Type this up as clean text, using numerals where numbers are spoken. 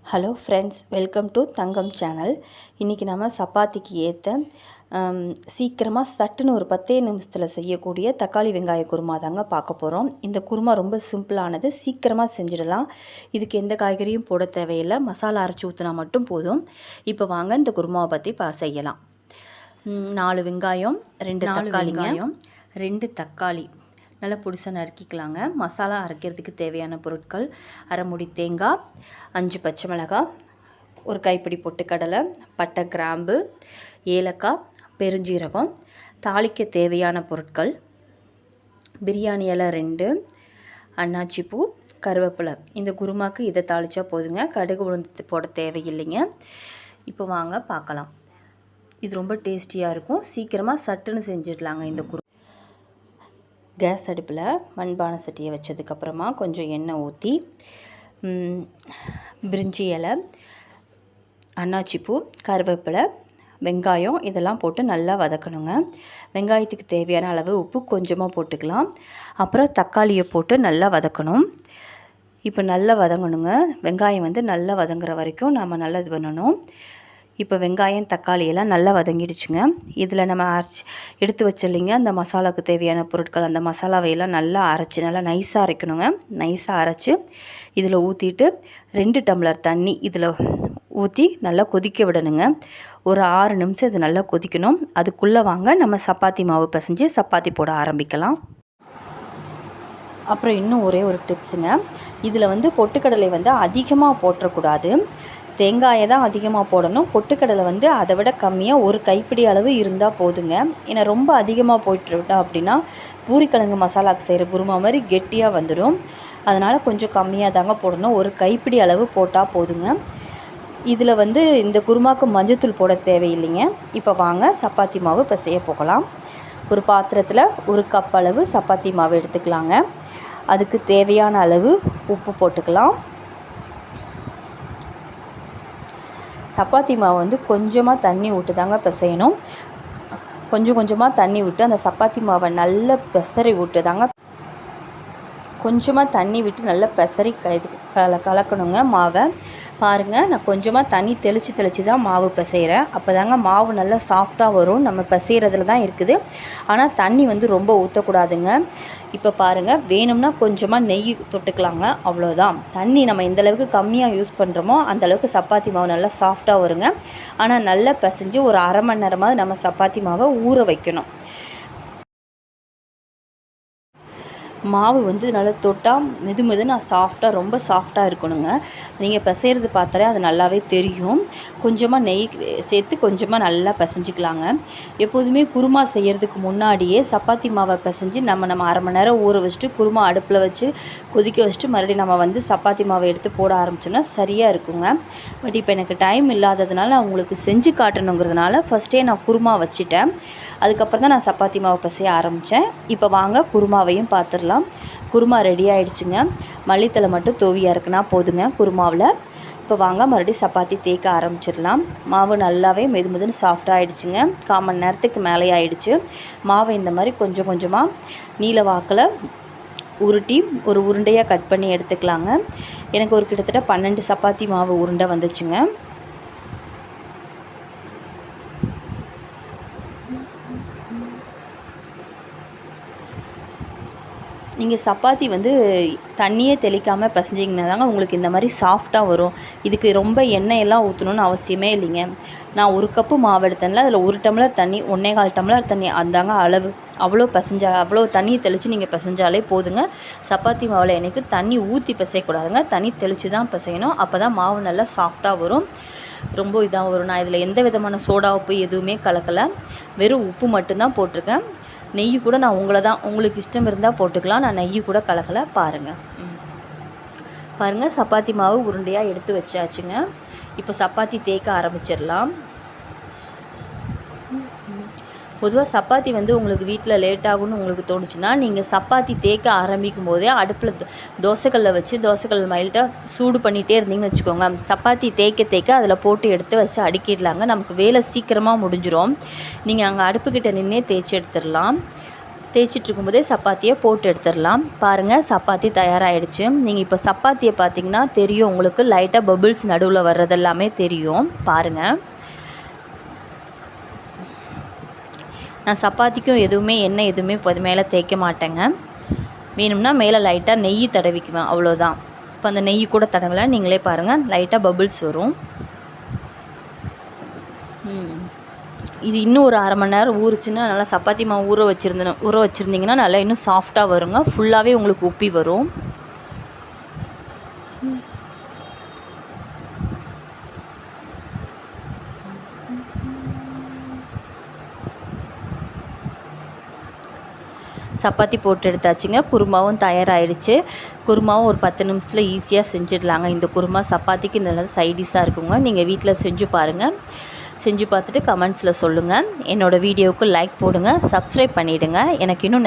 Hello friends, welcome to Thangam channel. இன்றைக்கி நம்ம சப்பாத்திக்கு ஏற்ற சீக்கிரமாக சட்டுன்னு ஒரு 10 நிமிஷத்தில் செய்யக்கூடிய தக்காளி வெங்காய குருமா தாங்க பார்க்க போகிறோம். இந்த குருமா ரொம்ப சிம்பிளானது, சீக்கிரமாக செஞ்சிடலாம். இதுக்கு எந்த காய்கறியும் போட தேவையில்லை, மசாலா அரைச்சி ஊற்றினா மட்டும் போதும். இப்போ வாங்க இந்த குருமாவை பற்றி செய்யலாம். 4 வெங்காயம், 2 தக்காளி நல்லா பொடிசாக நறுக்கிக்கலாங்க. மசாலா அரைக்கிறதுக்கு தேவையான பொருட்கள்: அரை மூடி தேங்காய், 5 பச்சை மிளகாய், ஒரு கைப்பிடி பொட்டுக்கடலை, பட்டை, கிராம்பு, ஏலக்காய், பெருஞ்சீரகம். தாளிக்க தேவையான பொருட்கள்: பிரியாணி இலை 2, அன்னாச்சி பூ, கருவேப்பிலை. இந்த குருமாக்கு இதை தாளித்தா போதுங்க, கடுகு உளுந்து போட தேவையில்லைங்க. இப்போ வாங்க பார்க்கலாம். இது ரொம்ப டேஸ்டியாக இருக்கும், சீக்கிரமாக சட்டுன்னு செஞ்சிடலாங்க இந்த குருமா. கேஸ் அடுப்பில் மண்பானை சட்டியை வச்சதுக்கப்புறமா கொஞ்சம் எண்ணெய் ஊற்றி பிரிஞ்சி இலை, அன்னாச்சிப்பூ, கருவேப்பிலை, வெங்காயம் இதெல்லாம் போட்டு நல்லா வதக்கணுங்க. வெங்காயத்துக்கு தேவையான அளவு உப்பு கொஞ்சமாக போட்டுக்கலாம். அப்புறம் தக்காளியை போட்டு நல்லா வதக்கணும். இப்போ நல்லா வதங்கணுங்க. வெங்காயம் நல்லா வதங்குற வரைக்கும் நம்ம நல்லா இது பண்ணணும். இப்போ வெங்காயம், தக்காளி எல்லாம் நல்லா வதங்கிடுச்சுங்க. இதில் நம்ம எடுத்து வச்சில்லைங்க அந்த மசாலாவுக்கு தேவையான பொருட்கள், அந்த மசாலாவையெல்லாம் நல்லா அரைச்சி, நல்லா நைஸாக அரைக்கணுங்க. நைஸாக அரைச்சி இதில் ஊற்றிட்டு 2 டம்ளர் தண்ணி இதில் ஊற்றி நல்லா கொதிக்க விடணுங்க. ஒரு 6 நிமிஷம் இது நல்லா கொதிக்கணும். அதுக்குள்ளே வாங்க நம்ம சப்பாத்தி மாவு பிசைஞ்சு சப்பாத்தி போட ஆரம்பிக்கலாம். அப்புறம் இன்னும் ஒரே ஒரு டிப்ஸுங்க. இதில் பொட்டுக்கடலை அதிகமாக போட்டுறக்கூடாது. தேங்காயை தான் அதிகமாக போடணும். பொட்டுக்கடலை அதை விட கம்மியாக ஒரு கைப்பிடி அளவு இருந்தால் போதுங்க. ஏன்னா ரொம்ப அதிகமாக போட்டுவிட்டோம் அப்படின்னா பூரிக்கிழங்கு மசாலாவுக்கு செய்கிற குருமா மாதிரி கெட்டியாக வந்துடும். அதனால் கொஞ்சம் கம்மியாக தாங்க போடணும். ஒரு கைப்பிடி அளவு போட்டால் போதுங்க. இதில் இந்த குருமாவுக்கு மஞ்சத்தூள் போட தேவையில்லைங்க. இப்போ வாங்க சப்பாத்தி மாவு பிசைய போகலாம். ஒரு பாத்திரத்தில் 1 கப் அளவு சப்பாத்தி மாவு எடுத்துக்கலாங்க. அதுக்கு தேவையான அளவு உப்பு போட்டுக்கலாம். சப்பாத்தி மாவு கொஞ்சமாக தண்ணி விட்டு தாங்க பிசையணும். கொஞ்சமாக தண்ணி விட்டு அந்த சப்பாத்தி மாவை நல்லா பிசறி விட்டு தாங்க, கொஞ்சமாக தண்ணி விட்டு நல்லா பிசறி கலக்கணுங்க மாவை. பாருங்கள், நான் கொஞ்சமாக தண்ணி தெளித்து தான் மாவு பிசைகிறேன். அப்போ தாங்க மாவு நல்லா சாஃப்டாக வரும். நம்ம பிசைகிறதுல தான் இருக்குது. ஆனால் தண்ணி ரொம்ப ஊற்றக்கூடாதுங்க. இப்போ பாருங்கள், வேணும்னா கொஞ்சமாக நெய் தொட்டுக்கலாங்க, அவ்வளோதான். தண்ணி நம்ம எந்த அளவுக்கு கம்மியாக யூஸ் பண்ணுறோமோ அந்தளவுக்கு சப்பாத்தி மாவு நல்லா சாஃப்டாக வருங்க. ஆனால் நல்லா பிசைஞ்சு ஒரு அரை மணி நேரமாவது நம்ம சப்பாத்தி மாவை ஊற வைக்கணும். மாவு நல்லா தொட்டால் மெதுன்னு சாஃப்டாக, ரொம்ப சாஃப்டாக இருக்கணுங்க. நீங்கள் பிசைகிறது பார்த்தாலே அது நல்லாவே தெரியும். கொஞ்சமாக நெய் சேர்த்து கொஞ்சமாக நல்லா பிசைஞ்சிக்கலாங்க. எப்போதுமே குருமா செய்கிறதுக்கு முன்னாடியே சப்பாத்தி மாவை பிசைஞ்சு நம்ம அரை மணி நேரம் ஊற வச்சுட்டு குருமா அடுப்பில் வச்சு கொதிக்க வச்சுட்டு மறுபடியும் நம்ம சப்பாத்தி மாவை எடுத்து போட ஆரம்பிச்சோன்னா சரியாக இருக்குங்க. பட் இப்போ எனக்கு டைம் இல்லாததுனால அவங்களுக்கு செஞ்சு காட்டணுங்கிறதுனால ஃபஸ்ட்டே நான் குருமா வச்சுட்டேன். அதுக்கப்புறம் தான் நான் சப்பாத்தி மாவு பிசைய ஆரம்பித்தேன். இப்போ வாங்க குருமாவையும் பார்த்துடலாம். குருமா ரெடி ஆகிடுச்சுங்க. மல்லித்தலை மட்டும் தூவியாக இருக்குன்னா போதுங்க குருமாவில். இப்போ வாங்க மறுபடியும் சப்பாத்தி தேய்க்க ஆரம்பிச்சிடலாம். மாவு நல்லாவே மெதுன்னு சாஃப்டாக ஆகிடுச்சுங்க. 1/4 மணி நேரத்துக்கு மேலே ஆகிடுச்சு. மாவை இந்த மாதிரி கொஞ்சமாக நீல வாக்கில் உருட்டி ஒரு உருண்டையாக கட் பண்ணி எடுத்துக்கலாங்க. எனக்கு ஒரு கிட்டத்தட்ட 12 சப்பாத்தி மாவு உருண்டை வந்துச்சுங்க. நீங்கள் சப்பாத்தி தண்ணியே தெளிக்காமல் பிசைஞ்சிங்கன்னா தாங்க உங்களுக்கு இந்த மாதிரி சாஃப்டாக வரும். இதுக்கு ரொம்ப எண்ணெயெல்லாம் ஊற்றணுன்னு அவசியமே இல்லைங்க. நான் 1 கப்பு மாவு எடுத்தேன்ல, அதில் 1 டம்ளர் தண்ணி, 1.25 டம்ளர் தண்ணி அந்தாங்க அளவு. அவ்வளோ தண்ணியை தெளித்து நீங்கள் பிசைஞ்சாலே போதுங்க. சப்பாத்தி மாவில் எனக்கு தண்ணி ஊற்றி பிசையக்கூடாதுங்க, தண்ணி தெளித்து தான் பிசையணும். அப்போ தான் மாவு நல்லா சாஃப்டாக வரும், ரொம்ப இதாக வரும். நான் இதில் எந்த விதமான சோடா உப்பு எதுவுமே கலக்கலை, வெறும் உப்பு மட்டும்தான் போட்டிருக்கேன். நெய் கூட நான் உங்களுக்கு இஷ்டம் இருந்தால் போட்டுக்கலாம். நான் நெய் கூட கலக்கலை. பாருங்கள் சப்பாத்தி மாவு உருண்டையாக எடுத்து வச்சாச்சுங்க. இப்போ சப்பாத்தி தேய்க்க ஆரம்பிச்சிடலாம். பொதுவாக சப்பாத்தி உங்களுக்கு வீட்டில் லேட் ஆகும்னு உங்களுக்கு தோணுச்சுன்னா நீங்கள் சப்பாத்தி தேய்க்க ஆரம்பிக்கும் போதே அடுப்பில் தோசைக்கல்லை வச்சு தோசைக்கல் மைல்டாக சூடு பண்ணிகிட்டே இருந்தீங்கன்னு வச்சுக்கோங்க. சப்பாத்தி தேய்க்க அதில் போட்டு எடுத்து வச்சு அடுக்கிடலாங்க. நமக்கு வேலை சீக்கிரமாக முடிஞ்சிடும். நீங்கள் அங்கே அடுப்புக்கிட்ட நின்றே தேய்ச்சி எடுத்துடலாம். தேய்ச்சிட்டு இருக்கும்போதே சப்பாத்தியை போட்டு எடுத்துடலாம். பாருங்கள், சப்பாத்தி தயாராகிடுச்சு. நீங்கள் இப்போ சப்பாத்தியை பார்த்திங்கன்னா தெரியும், உங்களுக்கு லைட்டாக பபிள்ஸ் நடுவில் வர்றதெல்லாமே தெரியும். பாருங்கள், நான் சப்பாத்திக்கும் எதுவுமே எண்ணெய் எதுவுமே இப்போ அது மேலே தேய்க்க மாட்டேங்க. வேணும்னா மேலே லைட்டாக நெய் தடவிக்குவேன், அவ்வளோதான். இப்போ அந்த நெய் கூட தடவலை, நீங்களே பாருங்கள் லைட்டாக பபிள்ஸ் வரும். இது இன்னும் ஒரு அரை மணி நேரம் ஊறுச்சுன்னா நல்லா சப்பாத்தி மாவு ஊற வச்சுருந்தீங்கன்னா நல்லா இன்னும் சாஃப்டாக வருங்க. ஃபுல்லாகவே உங்களுக்கு உப்பி வரும். சப்பாத்தி போட்டு எடுத்தாச்சுங்க. குருமாவும் தயாராகிடுச்சு. குருமாவும் ஒரு 10 நிமிஷத்தில் ஈஸியாக செஞ்சிடலாங்க. இந்த குருமா சப்பாத்திக்கு நல்ல சைடிஷாக இருக்குங்க. நீங்கள் வீட்டில் செஞ்சு பாருங்கள். செஞ்சு பார்த்துட்டு கமெண்ட்ஸில் சொல்லுங்கள். என்னோடய வீடியோவுக்கு லைக் போடுங்க, சப்ஸ்கிரைப் பண்ணிவிடுங்க. எனக்கு இன்னும் நிறைய